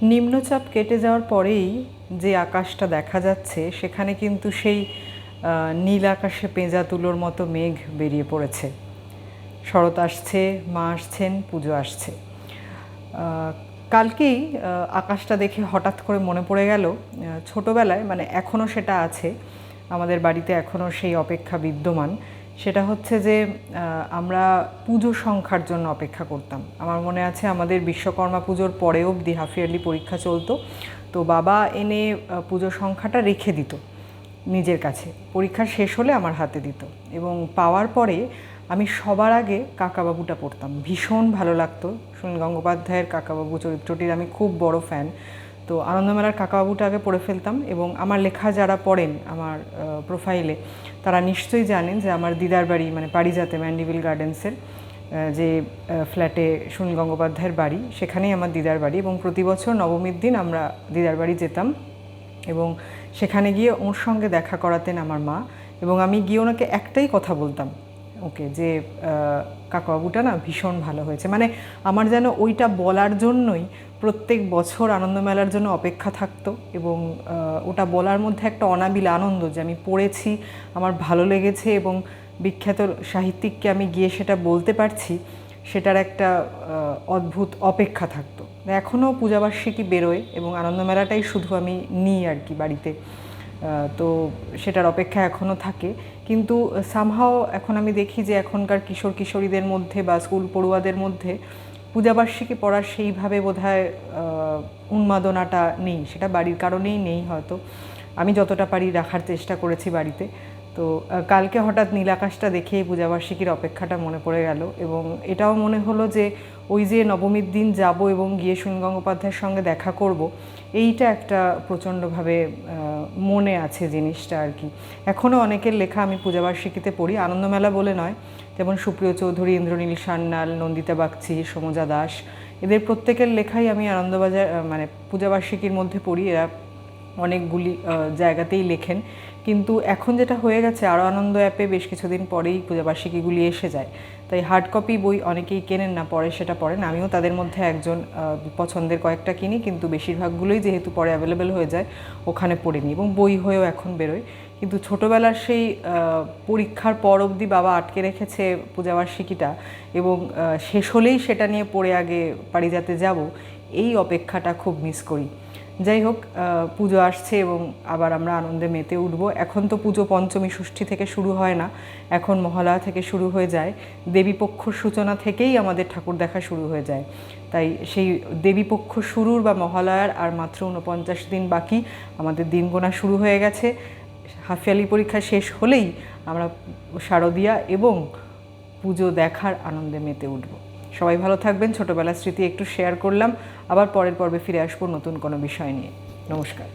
নিম্নচাপ কেটে যাওয়ার পরেই যে আকাশটা দেখা যাচ্ছে সেখানে কিন্তু সেই নীল আকাশে পেঁজা তুলোর মতো মেঘ বেরিয়ে পড়েছে। শরৎ আসছে, মা আসছেন, পুজো আসছে। কালকেই আকাশটা দেখে হঠাৎ করে মনে পড়ে গেল ছোটোবেলায়, মানে এখনও সেটা আছে আমাদের বাড়িতে, এখনও সেই অপেক্ষা বিদ্যমান। সেটা হচ্ছে যে আমরা পুজো সংখ্যার জন্য অপেক্ষা করতাম। আমার মনে আছে আমাদের বিশ্বকর্মা পুজোর পরে অবধি হাফ ইয়ারলি পরীক্ষা চলতো, তো বাবা এনে পুজো সংখ্যাটা রেখে দিত নিজের কাছে, পরীক্ষা শেষ হলে আমার হাতে দিত এবং পাওয়ার পরে আমি সবার আগে কাকাবাবুটা পড়তাম। ভীষণ ভালো লাগতো। সুনীল গঙ্গোপাধ্যায়ের কাকাবাবু চরিত্রটির আমি খুব বড় ফ্যান। তো আনন্দমেলার কাকাবাবুটা আগে পড়ে ফেলতাম এবং আমার লেখা যারা পড়েন আমার প্রোফাইলে তারা নিশ্চয়ই জানেন যে আমার দিদার বাড়ি মানে পারিজাতে ম্যান্ডিভিল গার্ডেন্সের যে ফ্ল্যাটে সুনীল গঙ্গোপাধ্যায়ের বাড়ি, সেখানেই আমার দিদার বাড়ি এবং প্রতি বছর নবমীর দিন আমরা দিদার বাড়ি যেতাম এবং সেখানে গিয়ে ওর সঙ্গে দেখা করাতেন আমার মা এবং আমি গিয়ে ওনাকে একটাই কথা বলতাম, ওকে, যে কাকাবাবুটা না ভীষণ ভালো হয়েছে। মানে আমার যেন ওইটা বলার জন্যই প্রত্যেক বছর আনন্দমেলার জন্য অপেক্ষা থাকতো এবং ওটা বলার মধ্যে একটা অনাবিল আনন্দ যে আমি পড়েছি, আমার ভালো লেগেছে এবং বিখ্যাত সাহিত্যিককে আমি গিয়ে সেটা বলতে পারছি, সেটার একটা অদ্ভুত অপেক্ষা থাকতো। এখনও পূজাবার্ষিকী বেরোয় এবং আনন্দমেলাটাই শুধু আমি নিই আর কি বাড়িতে, তো সেটার অপেক্ষা এখনও থাকে। কিন্তু সামহাও এখন আমি দেখি যে এখনকার কিশোর কিশোরীদের মধ্যে বা স্কুল পড়ুয়াদের মধ্যে পূজাবার্ষিকী পড়ার সেইভাবে বোধহয় উন্মাদনাটা নেই। সেটা বাড়ির কারণেই নেই হয়তো। আমি যতটা পারি রাখার চেষ্টা করেছি বাড়িতে। তো কালকে হঠাৎ নীল আকাশটা দেখেই পূজাবার্ষিকীর অপেক্ষাটা মনে পড়ে গেল এবং এটাও মনে হলো যে ওই যে নবমীর দিন যাব এবং গিয়ে সুনীল গঙ্গোপাধ্যায়ের সঙ্গে দেখা করব, এইটা একটা প্রচণ্ডভাবে মনে আছে জিনিসটা আর কি। এখনও অনেকের লেখা আমি পূজাবার্ষিকীতে পড়ি, আনন্দমেলা বলে নয়, যেমন সুপ্রিয় চৌধুরী, ইন্দ্রনীল সান্যাল, নন্দিতা বাগচি, সমজা দাস, এদের প্রত্যেকের লেখাই আমি আনন্দবাজার মানে পূজাবার্ষিকীর মধ্যে পড়ি। এরা অনেকগুলি জায়গাতেই লেখেন, কিন্তু এখন যেটা হয়ে গেছে আরও আনন্দ অ্যাপে বেশ কিছুদিন পরেই পূজাবার্ষিকীগুলি এসে যায়, তাই হার্ড কপি বই অনেকেই কেনেন না, পরে সেটা পড়েন। আমিও তাদের মধ্যে একজন। পছন্দের কয়েকটা কিনি কিন্তু বেশিরভাগগুলোই যেহেতু পরে অ্যাভেলেবেল হয়ে যায় ওখানে পড়ে নিই এবং বই হয়েও এখন বেরোয়। কিন্তু ছোটোবেলার সেই পরীক্ষার পর অবধি বাবা আটকে রেখেছে পূজাবার্ষিকীটা এবং শেষ হলেই সেটা নিয়ে পড়ে আগে পারিজাতে যাব, এই অপেক্ষাটা খুব মিস করি। যাই হোক, পুজো আসছে এবং আবার আমরা আনন্দে মেতে উঠব। এখন তো পুজো পঞ্চমী ষষ্ঠী থেকে শুরু হয় না, এখন মহালয়া থেকে শুরু হয়ে যায়। দেবীপক্ষ সূচনা থেকেই আমাদের ঠাকুর দেখা শুরু হয়ে যায়, তাই সেই দেবীপক্ষ শুরুর বা মহালয়ার আর মাত্র 49 দিন বাকি, আমাদের দিন গোনা শুরু হয়ে গেছে। হাফ ইয়ারলি পরীক্ষা শেষ হলেই আমরা শারদীয়া এবং পুজো দেখার আনন্দে মেতে উঠব। সবাই ভালো থাকবেন। ছোটোবেলার স্মৃতি একটু শেয়ার করলাম, আবার পরের পর্বে ফিরে আসবো নতুন কোনো বিষয় নিয়ে। নমস্কার।